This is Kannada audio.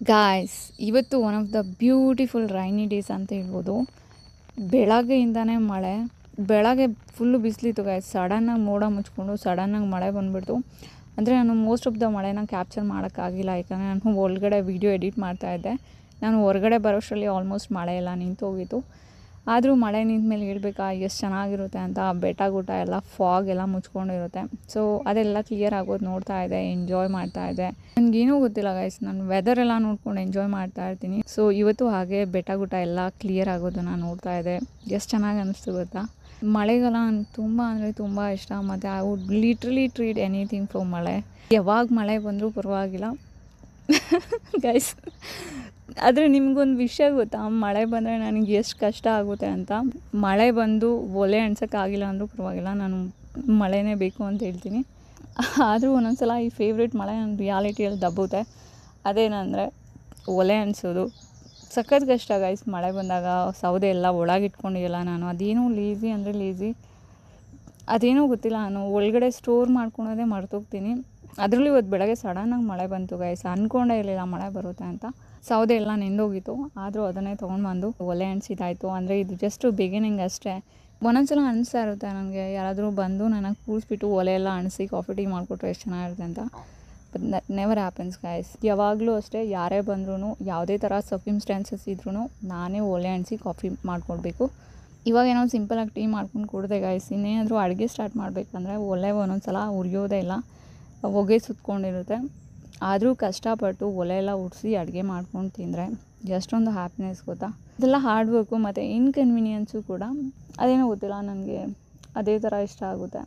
ಗಾಯ್ಸ್, ಇವತ್ತು one of the beautiful rainy days ಅಂತ ಹೇಳ್ಬೋದು. ಬೆಳಗ್ಗೆಯಿಂದನೇ ಮಳೆ, ಬೆಳಗ್ಗೆ ಫುಲ್ಲು ಬಿಸಿಲಿತ್ತು ಗಾಯ್ಸ್. ಸಡನ್ನಾಗಿ ಮೋಡ ಮುಚ್ಕೊಂಡು ಸಡನ್ನಾಗಿ ಮಳೆ ಬಂದುಬಿಡ್ತು. ಅಂದರೆ ನಾನು ಮೋಸ್ಟ್ ಆಫ್ ದ ಮಳೆನ ಕ್ಯಾಪ್ಚರ್ ಮಾಡೋಕ್ಕಾಗಿಲ್ಲ, ಯಾಕಂದರೆ ನಾನು ಒಳಗಡೆ ವೀಡಿಯೋ ಎಡಿಟ್ ಮಾಡ್ತಾಯಿದ್ದೆ. ನಾನು ಹೊರಗಡೆ ಬರೋಷ್ಟರಲ್ಲಿ ಆಲ್ಮೋಸ್ಟ್ ಮಳೆ ಎಲ್ಲ ನಿಂತೋಗಿತ್ತು. ಆದರೂ ಮಳೆ ನಿಂತ ಮೇಲೆ ಹೇಳ್ಬೇಕಾ ಎಷ್ಟು ಚೆನ್ನಾಗಿರುತ್ತೆ ಅಂತ. ಬೆಟ್ಟ ಗುಡ್ಡ ಎಲ್ಲ ಫಾಗ್ ಎಲ್ಲ ಮುಚ್ಕೊಂಡಿರುತ್ತೆ. ಸೊ ಅದೆಲ್ಲ ಕ್ಲಿಯರ್ ಆಗೋದು ನೋಡ್ತಾ ಇದೆ, ಎಂಜಾಯ್ ಮಾಡ್ತಾ ಇದೆ. ನನಗೇನೂ ಗೊತ್ತಿಲ್ಲ ಗೈಸ್, ನಾನು ವೆದರ್ ಎಲ್ಲ ನೋಡ್ಕೊಂಡು ಎಂಜಾಯ್ ಮಾಡ್ತಾ ಇರ್ತೀನಿ. ಸೊ ಇವತ್ತು ಹಾಗೆ ಬೆಟ್ಟ ಗುಡ್ಡ ಎಲ್ಲ ಕ್ಲಿಯರ್ ಆಗೋದನ್ನು ನೋಡ್ತಾ ಇದೆ. ಎಷ್ಟು ಚೆನ್ನಾಗಿ ಅನ್ನಿಸ್ತು ಗೊತ್ತಾ. ಮಳೆಗಾಲ ನನಗೆ ತುಂಬ ಅಂದರೆ ತುಂಬ ಇಷ್ಟ. ಮತ್ತು I would literally treat anything from ಮಳೆ. ಯಾವಾಗ ಮಳೆ ಬಂದರೂ ಪರವಾಗಿಲ್ಲ ಗೈಸ್. ಆದರೆ ನಿಮಗೊಂದು ವಿಷಯ ಗೊತ್ತಾ, ಮಳೆ ಬಂದರೆ ನನಗೆ ಎಷ್ಟು ಕಷ್ಟ ಆಗುತ್ತೆ ಅಂತ. ಮಳೆ ಬಂದು ಒಲೆ ಅಣ್ಸೋಕ್ಕಾಗಿಲ್ಲ ಅಂದರೂ ಪರವಾಗಿಲ್ಲ, ನಾನು ಮಳೆನೇ ಬೇಕು ಅಂತ ಹೇಳ್ತೀನಿ. ಆದರೂ ಒಂದೊಂದು ಸಲ ಈ ಫೇವ್ರೇಟ್ ಮಳೆ ನನ್ನ ರಿಯಾಲಿಟಿಯಲ್ಲಿ ದಬ್ಬುತ್ತೆ. ಅದೇನಂದರೆ ಒಲೆ ಅಣಿಸೋದು. ಸಖತ್ ಕಷ್ಟ ಗೈಸ್ ಮಳೆ ಬಂದಾಗ. ಸೌದೆ ಎಲ್ಲ ಒಳಗಿಟ್ಕೊಂಡಿಲ್ಲ ನಾನು. ಅದೇನೋ ಲೇಝಿ ಅಂದರೆ ಲೇಝಿ, ಅದೇನೋ ಗೊತ್ತಿಲ್ಲ, ನಾನು ಒಳಗಡೆ ಸ್ಟೋರ್ ಮಾಡ್ಕೊಳೋದೇ ಮರ್ತೋಗ್ತೀನಿ. ಅದರಲ್ಲೂ ಇವತ್ತು ಬೆಳಗ್ಗೆ ಸಡನ್ನಾಗಿ ಮಳೆ ಬಂತು ಗೈಸ್. ಅಂದ್ಕೊಂಡೇ ಇರಲಿಲ್ಲ ಮಳೆ ಬರುತ್ತೆ ಅಂತ. ಸೌದೆ ಎಲ್ಲ ನೆಂದೋಗಿತ್ತು, ಆದರೂ ಅದನ್ನೇ ತೊಗೊಂಡು ಒಲೆ ಅಣಿಸಿದ್ದಾಯಿತು. ಅಂದರೆ ಇದು ಜಸ್ಟ್ ಬಿಗಿನಿಂಗ್ ಅಷ್ಟೇ. ಒಂದೊಂದು ಸಲ ಅನಿಸ್ತಾ ಇರುತ್ತೆ ನನಗೆ, ಯಾರಾದರೂ ಬಂದು ನನಗೆ ಕೂರಿಸ್ಬಿಟ್ಟು ಒಲೆ ಎಲ್ಲ ಅಣಿಸಿ ಕಾಫಿ ಟೀ ಮಾಡಿಕೊಟ್ರೆ ಎಷ್ಟು ಚೆನ್ನಾಗಿರುತ್ತೆ ಅಂತ. But that never happens guys. ಯಾವಾಗಲೂ ಅಷ್ಟೇ, ಯಾರೇ ಬಂದ್ರೂ ಯಾವುದೇ ಥರ ಸರ್ಕಮ್ಸ್ಟಾನ್ಸಸ್ ಇದ್ರೂ ನಾನೇ ಒಲೆ ಅಣಿಸಿ ಕಾಫಿ ಮಾಡಿಕೊಡ್ಬೇಕು. ಇವಾಗ ಏನೋ ಸಿಂಪಲಾಗಿ ಟೀ ಮಾಡ್ಕೊಂಡು ಕುಡಿದೆ ಗೈಸ್. ಇನ್ನೇನಾದರೂ ಅಡುಗೆ ಸ್ಟಾರ್ಟ್ ಮಾಡಬೇಕಂದ್ರೆ ಒಲೆ ಒಂದೊಂದು ಸಲ ಉರಿಯೋದೇ ಇಲ್ಲ, ಹೊಗೆ ಸುತ್ಕೊಂಡಿರುತ್ತೆ. ಆದರೂ ಕಷ್ಟಪಟ್ಟು ಒಲೆ ಎಲ್ಲ ಉರಿಸಿ ಅಡುಗೆ ಮಾಡ್ಕೊಂಡು ತಿಂದರೆ ಎಷ್ಟೊಂದು ಹ್ಯಾಪಿನೆಸ್ ಗೊತ್ತಾ. ಇದೆಲ್ಲ ಹಾರ್ಡ್ ವರ್ಕು ಮತ್ತು ಇನ್ಕನ್ವೀನಿಯನ್ಸು ಕೂಡ. ಅದೇನೋ ಗೊತ್ತಿಲ್ಲ, ನನಗೆ ಅದೇ ಥರ ಇಷ್ಟ ಆಗುತ್ತೆ.